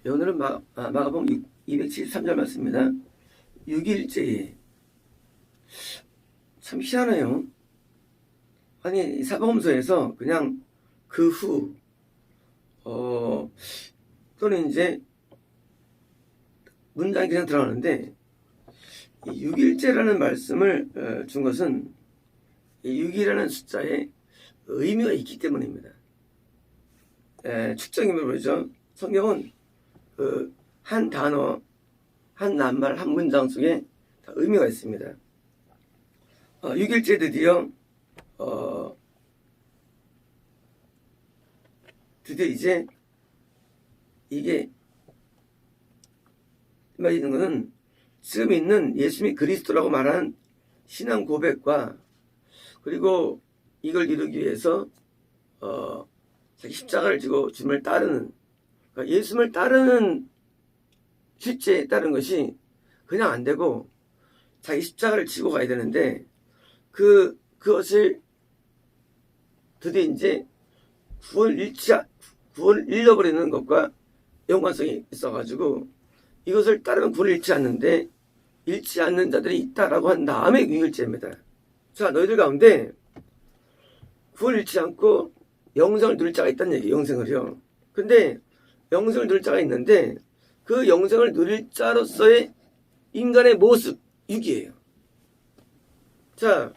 오늘은 마가복음 273절 말씀입니다. 6일째. 참 희한해요. 아니, 사복음서에서 그냥 그 후, 또는 이제 문장이 그냥 들어가는데, 6일째라는 말씀을 준 것은 6이라는 숫자에 의미가 있기 때문입니다. 축적이면 그러죠. 성경은 한 단어, 한 낱말, 한 문장 속에 다 의미가 있습니다. 6일째 드디어 이제 이게 말하는 것은 지금 있는 예수님이 그리스도라고 말하는 신앙 고백과 그리고 이걸 이루기 위해서 자기 십자가를 지고 주님을 따르는, 그러니까 예수님을 따르는 실제에 따른 것이 그냥 안 되고 자기 십자가를 지고 가야 되는데 그것을 드디어 이제 구원을 잃어버리는 것과 연관성이 있어가지고 이것을 따르면 구원을 잃지 않는데 잃지 않는 자들이 있다라고 한 다음에 6일째입니다. 자, 너희들 가운데 구원을 잃지 않고 영생을 누릴 자가 있다는 얘기예요. 영생을요. 근데 영생을 누릴 자가 있는데 그 영생을 누릴 자로서의 인간의 모습 6이에요. 자,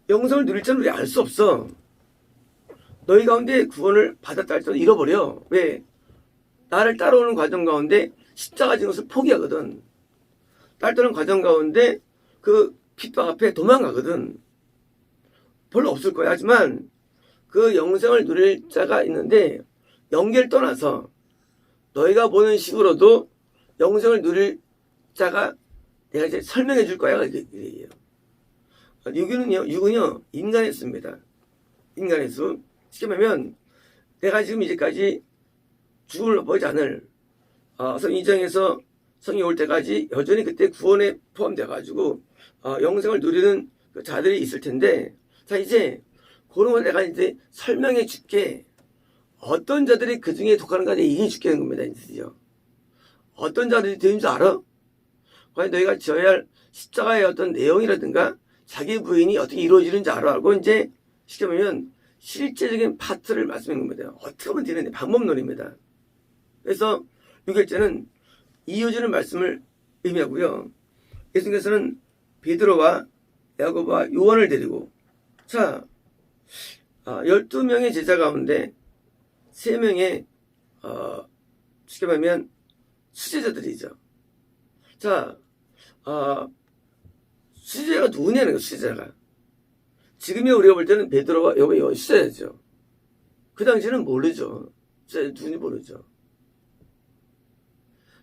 영생을 누릴 자는 우리 알 수 없어. 너희 가운데 구원을 받았다 할지라도 잃어버려. 왜? 나를 따라오는 과정 가운데 십자가 지는 것을 포기하거든. 따르는 과정 가운데 그 핍박 앞에 도망가거든. 별로 없을 거야. 하지만 그 영생을 누릴 자가 있는데 영계를 떠나서 너희가 보는 식으로도 영생을 누릴 자가 내가 이제 설명해 줄 거야. 이래요. 6은요, 인간의 수입니다. 인간의 수. 쉽게 말하면 내가 지금 이제까지 죽음을 보지 않을 성인정에서 성이 올 때까지 여전히 그때 구원에 포함돼가지고 영생을 누리는 그 자들이 있을 텐데, 자, 이제 그런 걸 내가 이제 설명해 줄게. 어떤 자들이 그 중에 속하는가 내가 얘기해 줄게 하는 겁니다. 드디어. 어떤 자들이 되는 줄 알아? 과연 너희가 지어야 할 십자가의 어떤 내용이라든가 자기 부인이 어떻게 이루어지는지 알고 이제 쉽게 말하면 실제적인 파트를 말씀하는 겁니다. 어떻게 하면 되는데 방법론입니다. 그래서 6일째는 이어지는 말씀을 의미하고요. 예수님께서는 베드로와 야고보와 요한을 데리고, 자, 12명의 제자 가운데 3명의 쉽게 말하면 수제자들이죠. 자, 수제자가 누구냐는 거예요. 수제자가. 지금의 우리가 볼 때는 베드로와 야고보가 수제자죠. 그 당시에는 모르죠. 수제자 누군지 모르죠.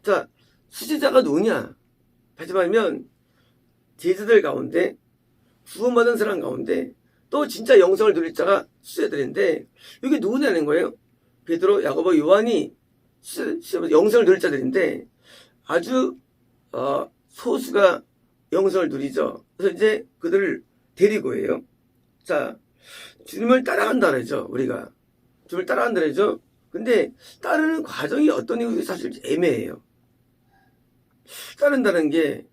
자, 수제자가 누구냐? 다시 말하면 제자들 가운데 구원받은 사람 가운데 또 진짜 영생을 누릴 자가 수제자들인데 이게 누구냐는 거예요. 베드로, 야고보, 요한이 영생을 누릴 자들인데 아주 소수가 영생을 누리죠. 그래서 이제 그들을 데리고 해요. 자, 주님을 따라간다 그러죠. 우리가 주님을 따라간다 그러죠. 근데 따르는 과정이 어떤 이유가 사실 애매해요. 따른다는 게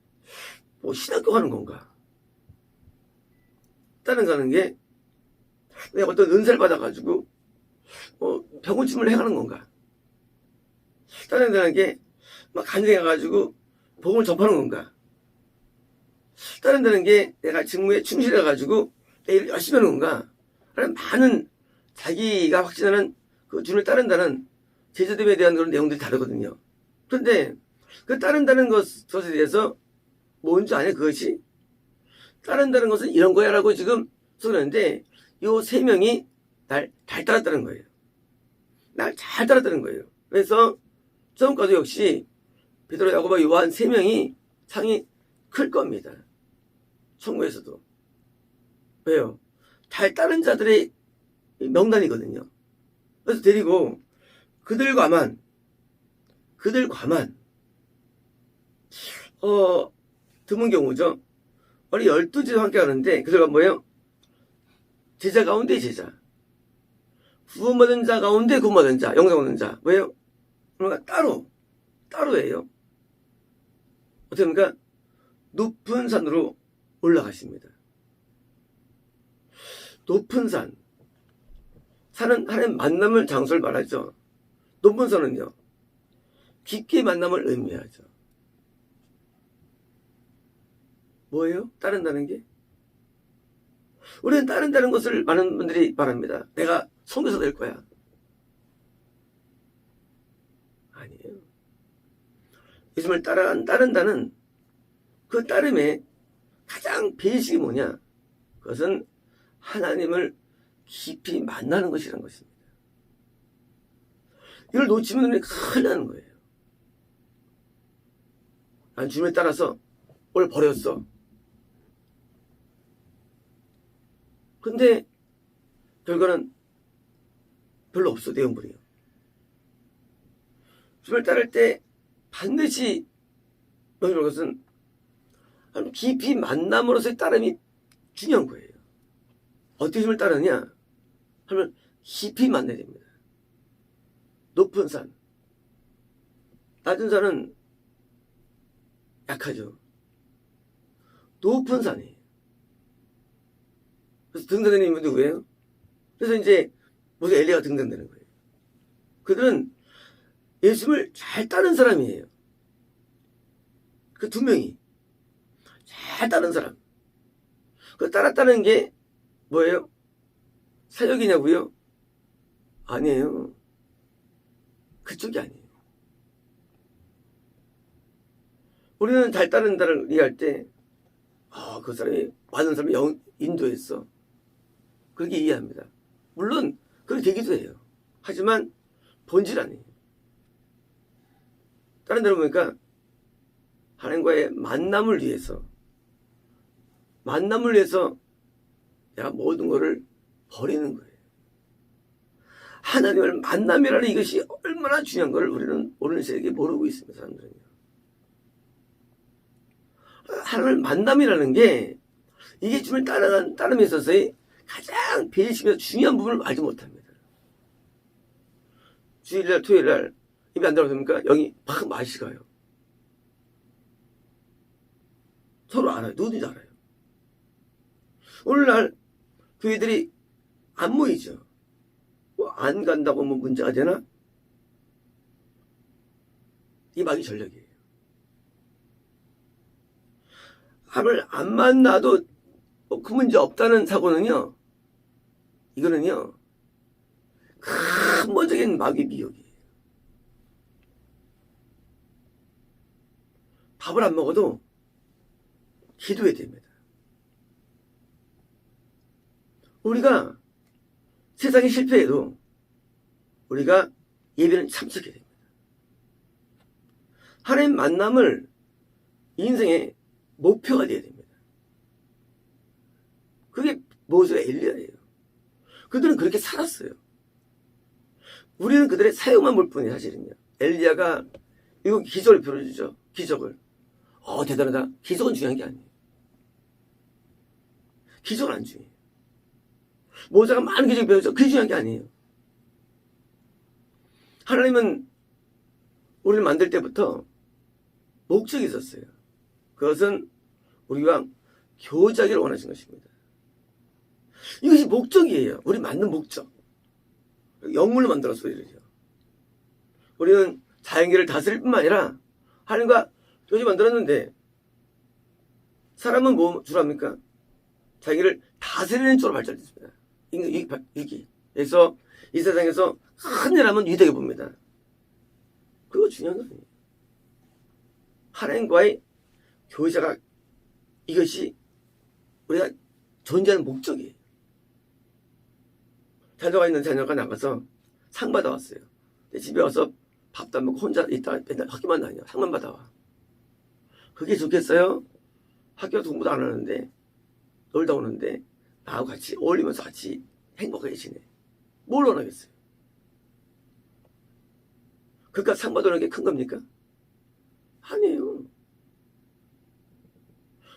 뭐 신학교 가는 건가? 따른다는 게 내가 어떤 은사를 받아가지고 병원침을 해가는 건가? 따른다는 게 막 간증해가지고 복음을 접하는 건가? 따른다는 게 내가 직무에 충실해가지고 내 일을 열심히 하는 건가? 라는 많은 자기가 확신하는 그 주님을 따른다는 제자됨에 대한 그런 내용들이 다르거든요. 그런데 그 따른다는 것에 대해서 뭔지 아냐 그것이? 따른다는 것은 이런 거야 라고 지금 소리하는데 요 3명이 날 잘 따랐다는 거예요. 날 잘 따랐다는 거예요. 그래서 처음까지 역시 베드로, 야고보, 요한 3명이 상이 클 겁니다. 천국에서도. 왜요? 잘 따른 자들의 명단이거든요. 그래서 데리고 그들과만 드문 경우죠. 우리 12제자 함께 하는데 그들과 뭐예요? 제자 가운데 제자, 구원받은 자 가운데 구원받은 자, 영생 얻는 자. 왜요? 그러니까 따로 따로예요. 어떻게 합니까? 높은 산으로 올라가십니다. 높은 산. 산은 하나님 만남을 장소를 말하죠. 높은 산은요, 깊게 만남을 의미하죠. 뭐예요? 따른다는 게? 우리는 따른다는 것을 많은 분들이 말합니다. 내가 선교사 될 거야. 아니에요. 예수님을 따른다는 그 따름의 가장 베이식이 뭐냐? 그것은 하나님을 깊이 만나는 것이라는 것입니다. 이걸 놓치면 우리 큰일 나는 거예요. 난 주님을 따라서 오늘 버렸어. 근데 결과는 별로 없어. 내용물이요. 주님을 따를 때 반드시 명심할 것은 깊이 만남으로서의 따름이 중요한 거예요. 어떻게 주님을 따르느냐 하면 깊이 만나야 됩니다. 높은 산, 낮은 산은 약하죠. 높은 산이에요. 그래서 등단되는 인물이 누구예요? 그래서 이제 모세 엘리야가 등단되는 거예요. 그들은 예수님을 잘 따른 사람이에요. 그 두 명이 잘 따른 사람. 그 따랐다는 게 뭐예요? 사역이냐고요? 아니에요. 그쪽이 아니에요. 우리는 잘 따른다를 이해할 때, 그 사람이 많은 사람이 인도했어. 그렇게 이해합니다. 물론 그렇게 되기도 해요. 하지만 본질 아니에요. 다른 데로 보니까 하나님과의 만남을 위해서 내가 모든 것을 버리는 거예요. 하나님을 만남이라는 이것이 얼마나 중요한 것을 우리는 오늘 세대에 모르고 있습니다. 사람들은요. 하나님을 만남이라는 게 이게 주님을 따름에 있어서의 가장 베이식이면서 중요한 부분을 알지 못합니다. 주일날 토요일날 입이 안 들어갑니까? 영이 막 맛이 가요. 서로 알아요. 누구든지 알아요. 오늘날 교회들이 안 모이죠. 안 간다고 뭐 문제가 되나? 이 막이 전략이에요. 하나님을 안 만나도 그 문제 없다는 사고는요, 이거는요, 근본적인 마귀 미혹이에요. 밥을 안 먹어도 기도해야 됩니다. 우리가 세상이 실패해도 우리가 예배는 참석해야 됩니다. 하나님 만남을 인생의 목표가 되어야 됩니다. 그게 모세와 엘리야예요. 그들은 그렇게 살았어요. 우리는 그들의 사역만 볼 뿐이에요. 사실은요. 엘리야가 이거 기적을 보여주죠. 기적을. 대단하다. 기적은 중요한 게 아니에요. 기적은 안 중요해요. 모세가 많은 기적을 배우죠. 그게 중요한 게 아니에요. 하나님은 우리를 만들 때부터 목적이 있었어요. 그것은 우리가 교제하기를 원하신 것입니다. 이것이 목적이에요. 우리 만든 목적. 영물로 만들어서 이러죠. 우리는 자연계를 다스릴 뿐만 아니라 하나님과 교제 만들었는데 사람은 뭐 주로 합니까? 자기를 다스리는 쪽으로 발전했습니다. 인기. 그래서 이 세상에서 큰 일 하면 위대하게 봅니다. 그거 중요한 거 아니에요. 하나님과의 교제가 이것이 우리가 존재하는 목적이에요. 자녀가 있는 자녀가 나가서 상 받아왔어요. 집에 와서 밥도 안 먹고 혼자 있다가 맨날 학교만 다녀. 상만 받아와. 그게 좋겠어요? 학교도 공부도 안 하는데 놀다 오는데 나하고 같이 어울리면서 같이 행복하게 지내. 뭘 원하겠어요? 그깟 상 받아오는 게 큰 겁니까? 아니에요.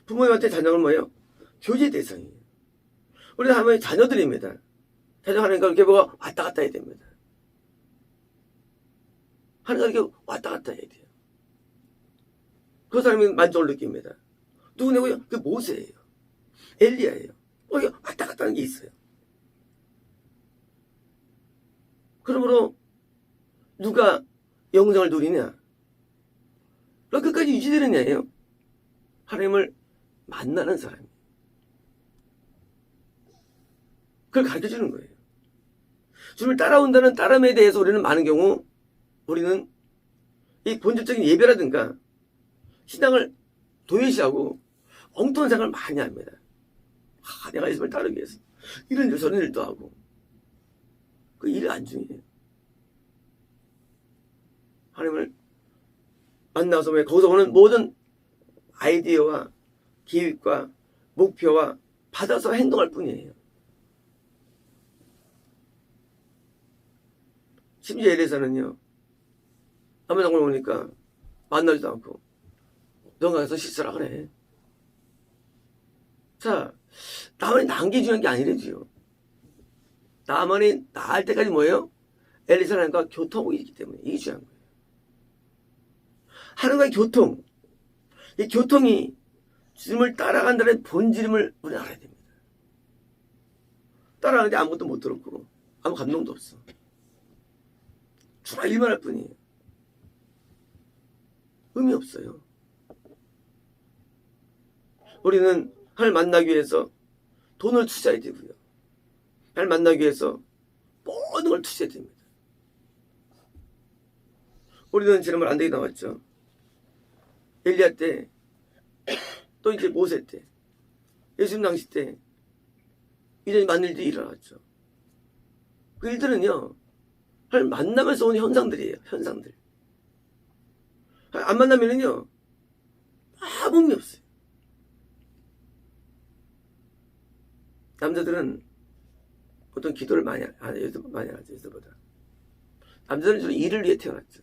부모님한테 자녀는 뭐예요? 교제 대상이에요. 우리 하나님의 자녀들입니다. 자녀 하나님과 이렇게 뭐가 왔다 갔다 해야 됩니다. 하나님과 이렇게 왔다 갔다 해야 돼요. 그 사람이 만족을 느낍니다. 누구냐고요? 그 모세예요. 엘리야예요. 왔다 갔다 하는 게 있어요. 그러므로 누가 영생을 누리냐? 끝까지 유지되는 애예요. 하나님을 만나는 사람이. 그걸 가르쳐주는 거예요. 주님을 따라온다는 따름에 대해서 우리는 많은 경우 우리는 이 본질적인 예배라든가 신앙을 도외시하고 엉뚱한 생각을 많이 합니다. 내가 예수님을 따르기 위해서 이런 일 저런 일도 하고 그 일이 안중이에요. 하나님을 만나서 거기서 오는 모든 아이디어와 계획과 목표와 받아서 행동할 뿐이에요. 심지어 엘리사는요, 남의 오니까 만나지도 않고 너가 가서 씻으라 그래. 자, 나만이 나은 게 중요한 게 아니래지요. 나만이 나을 때까지 뭐예요? 엘리사랑과 교통이 있기 때문에 이게 중요한 거예요. 하나님과의 교통, 이 교통이 주님을 따라간다는 본질임을 우리 알아야 됩니다. 따라가는데 아무것도 못 들었고 아무 감동도 없어. 주라 일만 할 뿐이에요. 의미 없어요. 우리는 하나님을 만나기 위해서 돈을 투자해야 되고요. 하나님을 만나기 위해서 모든 걸 투자해야 됩니다. 우리는 지난번 안 되게 나왔죠. 엘리야 때, 또 이제 모세 때, 예수님 당시 때 이런 많은 일들이 일어났죠. 그 일들은요, 하나님 만나면서 온 현상들이에요. 현상들. 안 만나면은요, 아무 의미 없어요. 남자들은 보통 기도를 많이 하죠. 많이 하죠. 여자보다. 남자들은 주로 일을 위해 태어났죠.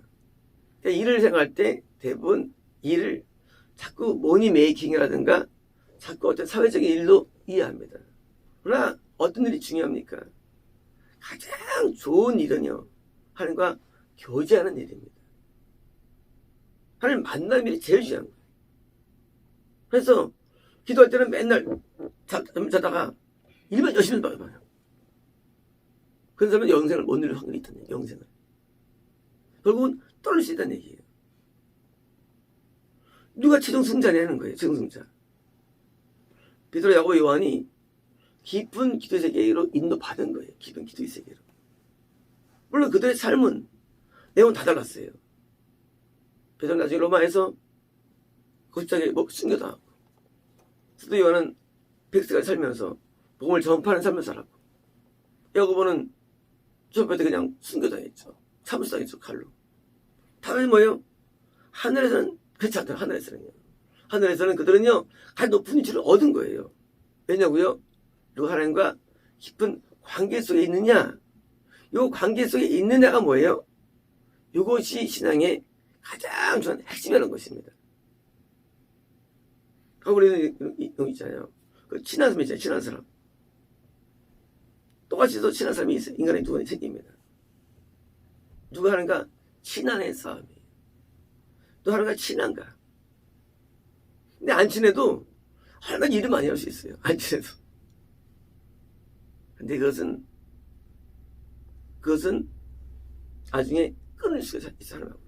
그러니까 일을 생각할 때 대부분 일을 자꾸 머니 메이킹이라든가 자꾸 어떤 사회적인 일로 이해합니다. 그러나 어떤 일이 중요합니까? 가장 좋은 일은요, 하나님과 교제하는 일입니다. 하나님 만나는 일이 제일 중요한 거예요. 그래서 기도할 때는 맨날 자다가 일만 열심히 봐요. 그런 사람은 영생을 못 누릴 확률이 있다는 얘기예요. 영생을. 결국은 떨어질 수 있다는 얘기예요. 누가 최종 승자냐는 거예요. 최종 승자. 베드로, 야고보, 요한이 깊은 기도 세계로 인도받은 거예요. 깊은 기도 세계로. 물론 그들의 삶은 내용은 다 달랐어요. 베드로는 나중에 로마에서 고십자가에 순교당하고, 사도 요한은 백세까지 살면서 복음을 전파하는 삶을 살았고, 야고보는 전파할 때 그냥 순교당했죠. 참수당했죠. 칼로. 다른 뭐예요? 하늘에서는 그렇지 않더라. 하늘에서는 그들은요, 가장 높은 위치를 얻은 거예요. 왜냐고요? 누가 하나님과 깊은 관계 속에 있느냐? 요 관계 속에 있는 애가 뭐예요? 이것이 신앙의 가장 중요한 핵심이라는 것입니다. 우리는 이거 있잖아요. 그 친한 사람 있잖아요. 친한 사람. 똑같이 또 친한 사람이 있어요. 인간에 두 번이 생깁니다. 누가 하는가? 친한의 싸움이에요. 또 하는가? 친한가? 근데 안 친해도 하나님 일을 많이 할 수 있어요. 안 친해도. 근데 그것은 나중에 끊을 수가 있어, 하나님하고.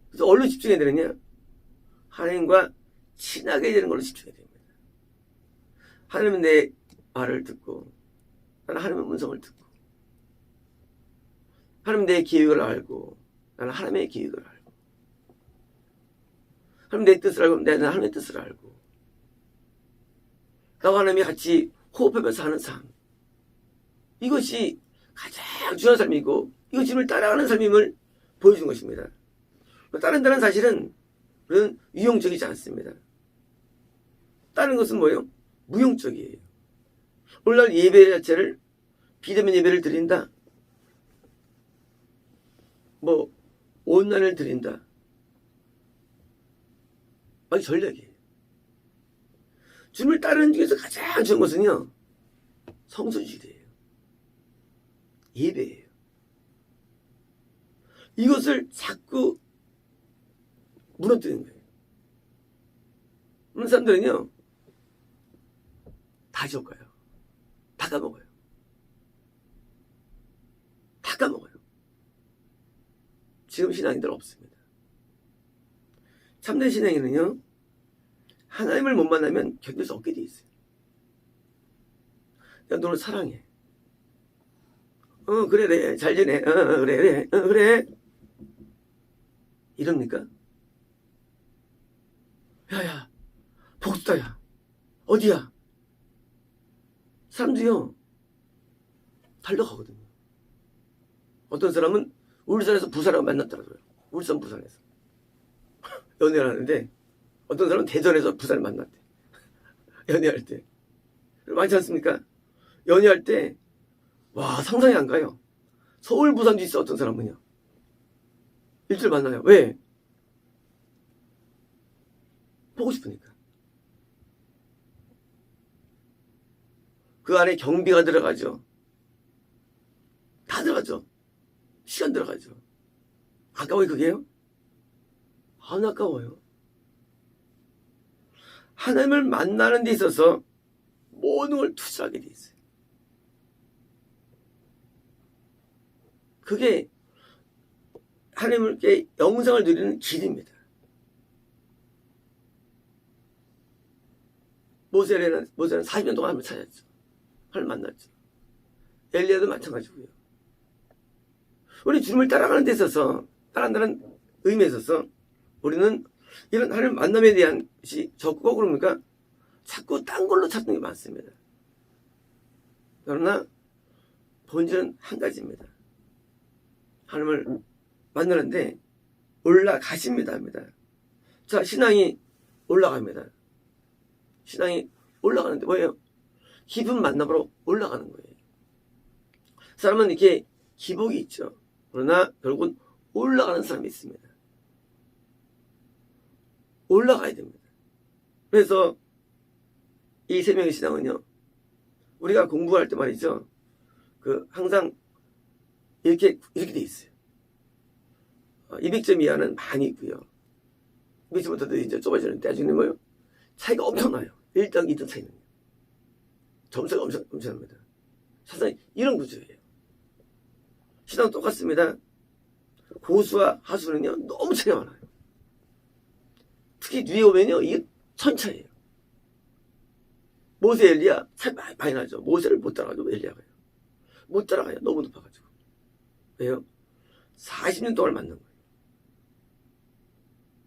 그래서 어디로 집중해야 되느냐? 하나님과 친하게 되는 걸로 집중해야 됩니다. 하나님은 내 말을 듣고, 나는 하나님의 음성을 듣고, 하나님은 내 계획을 알고, 나는 하나님의 계획을 알고, 하나님 내 뜻을 알고, 나는 하나님의 뜻을 알고, 나와 하나님이 같이 호흡하면서 하는 삶. 이것이 가장 중요한 삶이고, 이거 주님을 따라가는 삶임을 보여주는 것입니다. 따른다는 사실은 우리는 유용적이지 않습니다. 다른 것은 뭐예요? 무용적이에요. 오늘날 예배 자체를 비대면 예배를 드린다. 온난을 드린다. 아주 전략이에요. 주님을 따르는 중에서 가장 좋은 것은요, 성수주의예요. 예배예요. 이것을 자꾸 무너뜨리는 거예요. 그런 사람들은요, 다 지옥 가요. 다 까먹어요. 다 까먹어요. 지금 신앙인들 없습니다. 참된 신앙인은요, 하나님을 못 만나면 견딜 수 없게 돼 있어요. 야, 너를 사랑해. 그래, 잘 지내. 그래. 이럽니까? 야, 복수다야. 어디야? 사람들이요, 달려가거든요. 어떤 사람은 울산에서 부산하고 만났더라고요. 울산, 부산에서. 연애를 하는데, 어떤 사람은 대전에서 부산을 만났대. 연애할 때. 많지 않습니까? 연애할 때, 와, 상상이 안 가요. 서울, 부산도 있어, 어떤 사람은요. 일주일 만나요. 왜? 보고 싶으니까. 그 안에 경비가 들어가죠. 다 들어가죠. 시간 들어가죠. 아까워요, 그게요? 안 아까워요. 하나님을 만나는 데 있어서 모든 걸 투자하게 돼 있어요. 그게 하나님께 영생을 누리는 길입니다. 모세는 40년 동안 하나님을 찾았죠. 하나님 만났죠. 엘리야도 마찬가지고요. 우리 주님을 따라가는 데 있어서, 따라간다는 의미에 있어서 우리는 이런 하나님 만남에 대한 것이 적고 그럽니까? 자꾸 딴 걸로 찾는 게 많습니다. 그러나 본질은 한 가지입니다. 하나님을 만나는데 올라가십니다 합니다. 자, 신앙이 올라갑니다. 신앙이 올라가는데 뭐예요? 깊은 만남으로 올라가는 거예요. 사람은 이렇게 기복이 있죠. 그러나 결국은 올라가는 사람이 있습니다. 올라가야 됩니다. 그래서 이 세 명의 신앙은요, 우리가 공부할 때 말이죠, 항상 이렇게 돼 있어요. 200점 이하는 많이 있고요. 200점부터도 이제 좁아지는 나중에는 뭐예요? 차이가 엄청나요. 1등, 2등 차이는. 점수가 엄청납니다. 사실 이런 구조예요. 신앙은 똑같습니다. 고수와 하수는요, 너무 차이가 많아요. 특히 뒤에 오면요, 이게 천차예요. 모세, 엘리야 차이 많이 나죠. 모세를 못 따라가죠, 엘리야가요. 못 따라가요. 너무 높아가지고. 왜요? 40년 동안 만난 거예요.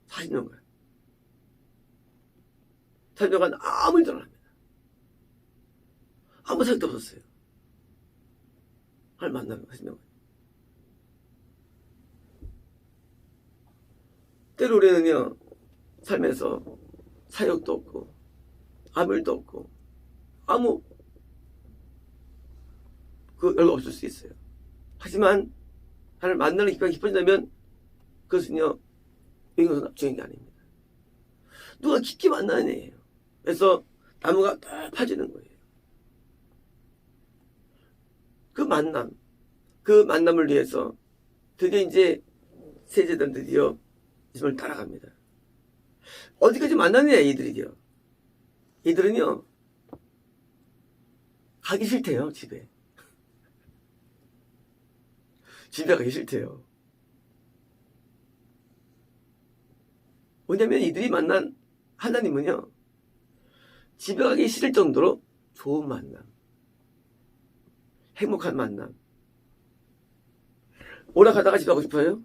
40년간. 40년간 아무 일도 안 합니다. 아무 생각도 없었어요. 하나님 만나면 40년간. 때로 우리는요, 삶에서 사역도 없고, 아무 일도 없고, 아무 열거 없을 수 있어요. 하지만 하나님 만나는 기쁨이 깊어진다면 그것은요, 이것은 중요한 게 아닙니다. 누가 깊게 만나는 애예요. 그래서 나무가 높아지는 거예요. 그 만남을 위해서 드디어 이제 세제들은 드디어 예수님을 따라갑니다. 어디까지 만나느냐, 이들이요. 이들은요, 가기 싫대요, 집에. 집에 가기 싫대요. 왜냐면 이들이 만난 하나님은요, 집에 가기 싫을 정도로 좋은 만남, 행복한 만남. 오락하다가 집에 가고 싶어요?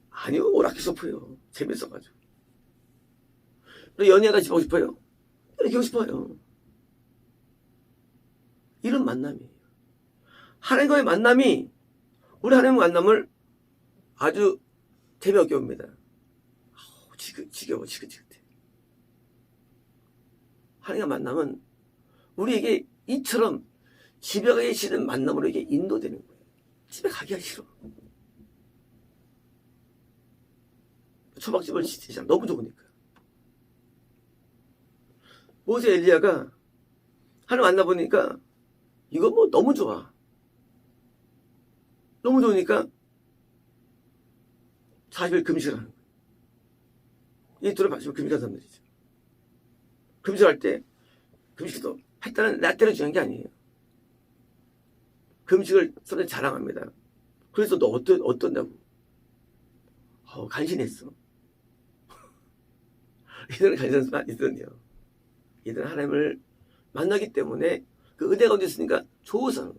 아니요, 오락기 싶어요. 재밌어가지고. 연애하다 집에 가고 싶어요? 이렇게 하고 싶어요. 이런 만남이에요. 하나님과의 만남이 우리 하나님의 만남을 아주 재미없게 옵니다. 지겨워, 지긋지긋해. 하나님과 만남은 우리에게 이처럼 집에 가기 싫은 만남으로 이게 인도되는 거예요. 집에 가기가 싫어. 초밥집을 짓잖아. 너무 좋으니까. 모세 엘리야가 하나님 만나보니까 이거 뭐 너무 좋아. 너무 좋으니까 40일 금식을 하는 거예요. 이 둘을 맞추면 금식한 사람들이죠. 금식할 때 금식도 했다는 나 때는 중요한 게 아니에요. 금식을 사람들이 자랑합니다. 그래서 너 어떤다고? 간신했어. 이들은 간신한 수가 있거든요. 이들은 하나님을 만나기 때문에 그 은혜 가운데 있으니까 좋아서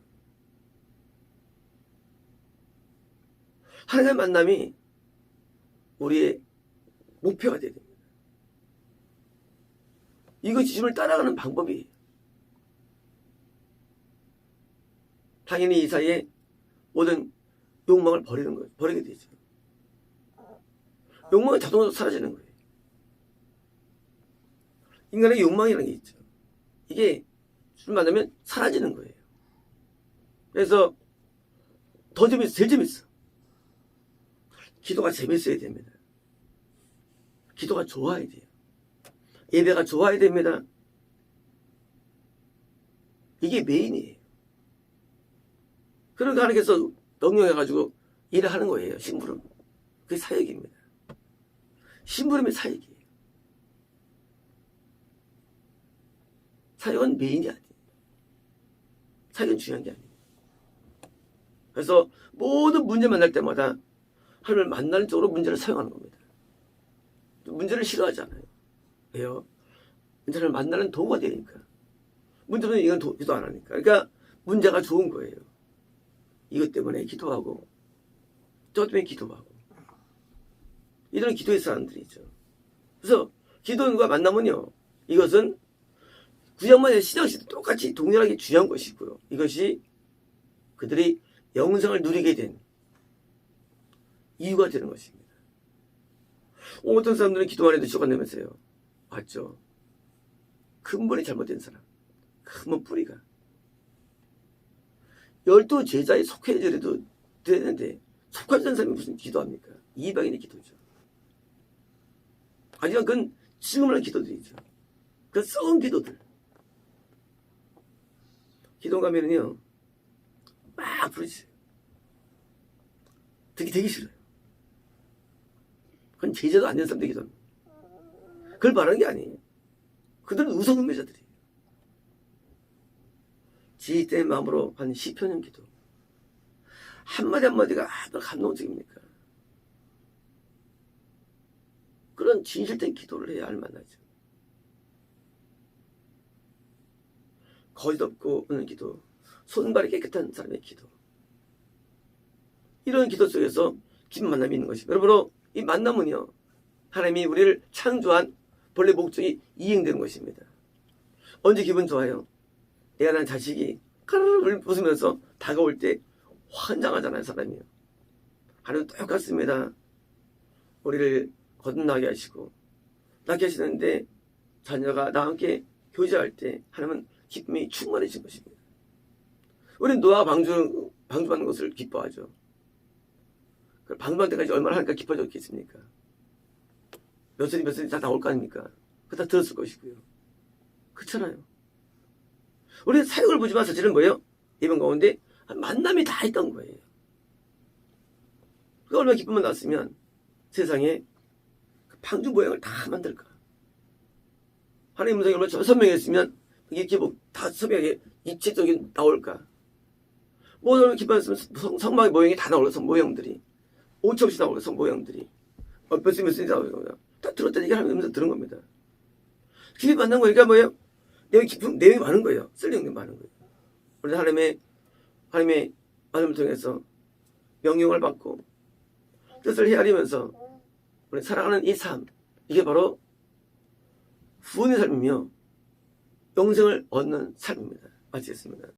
하나님의 만남이 우리의 목표가 되야 됩니다. 이것이 주님을 따라가는 방법이에요. 당연히 이 사이에 모든 욕망을 버리게 되죠. 욕망은 자동으로 사라지는 거예요. 인간의 욕망이라는 게 있죠. 이게 주님 만나면 사라지는 거예요. 그래서 제일 재밌어. 기도가 재밌어야 됩니다. 기도가 좋아야 돼요. 예배가 좋아야 됩니다. 이게 메인이에요. 그러니까 하나님께서 능력해가지고 일을 하는 거예요. 심부름. 그게 사역입니다. 심부름이 사역이에요. 사역은 메인이 아니에요. 사역은 중요한 게 아니에요. 그래서 모든 문제 만날 때마다 하나님을 만나는 쪽으로 문제를 사용하는 겁니다. 문제를 싫어하지 않아요. 왜요? 문제를 만나는 도구가 되니까. 문제는 이건 기도 안 하니까. 그러니까 문제가 좋은 거예요. 이것 때문에 기도하고 저 때문에 기도하고 이들은 기도의 사람들이죠. 그래서 기도과 만나면요, 이것은 구약만의 신앙시도 똑같이 동일하게 중요한 것이고요. 이것이 그들이 영생을 누리게 된 이유가 되는 것입니다. 어떤 사람들은 기도만 해도 죽어내면서요. 맞죠? 근본이 잘못된 사람. 근본 뿌리가. 12 제자에 속해져도 되는데 속하지 않은 사람이 무슨 기도합니까? 이방인의 기도죠. 아니면 그건 지금은 기도들이죠. 그 썩은 기도들. 기도 가면은요, 막 부르짖어요. 듣기 되게 싫어요. 그건 제자도 안 된 사람들 기도합니다. 그걸 말하는 게 아니에요. 그들은 우성음매자들이에요. 지휘된 마음으로 한 시편형 기도. 한마디 한마디가 얼마나 감동적입니까? 그런 진실된 기도를 해야 할 만하죠. 거짓 없고 오는 기도, 손발이 깨끗한 사람의 기도. 이런 기도 속에서 깊은 만남이 있는 것입니다. 여러분, 이 만남은요, 하나님이 우리를 창조한 본래 목적이 이행되는 것입니다. 언제 기분 좋아요? 내가 난 자식이 까르르 웃으면서 다가올 때 환장하잖아요, 사람이요. 하나님도 똑같습니다. 우리를 거듭나게 하시고 낳게 하시는데 자녀가 나와 함께 교제할 때 하나님은 기쁨이 충만해진 것입니다. 우리는 노아가 방주받는 것을 기뻐하죠. 방주받을 때까지 얼마나 하니까 기뻐졌겠습니까? 몇 살이 다 나올 거 아닙니까? 그거 다 들었을 것이고요. 그렇잖아요. 우리는 사역을 보지만 사실은 뭐예요? 이번 가운데 만남이 다 있던 거예요. 그 얼마나 기쁨만 났으면 세상에 그 방주 모양을 다 만들까? 하나님 음성이 얼마나 선명했으면 이렇게 뭐 다 선명하게 입체적인 나올까? 뭐 얼마나 기뻐했으면 성막의 모양이 다 나올까? 모형들이. 오차 없이 나올까? 모형들이. 몇 층이 나오고 다 들었다는 얘기를 하면서 들은 겁니다. 깊이 만난 거니까 뭐예요? 내용이 많은 거예요. 쓸 내용이 많은 거예요. 우리 하나님의 말씀을 통해서 명령을 받고 뜻을 헤아리면서 우리 살아가는 이 삶, 이게 바로 구원의 삶이며 영생을 얻는 삶입니다. 마치겠습니다.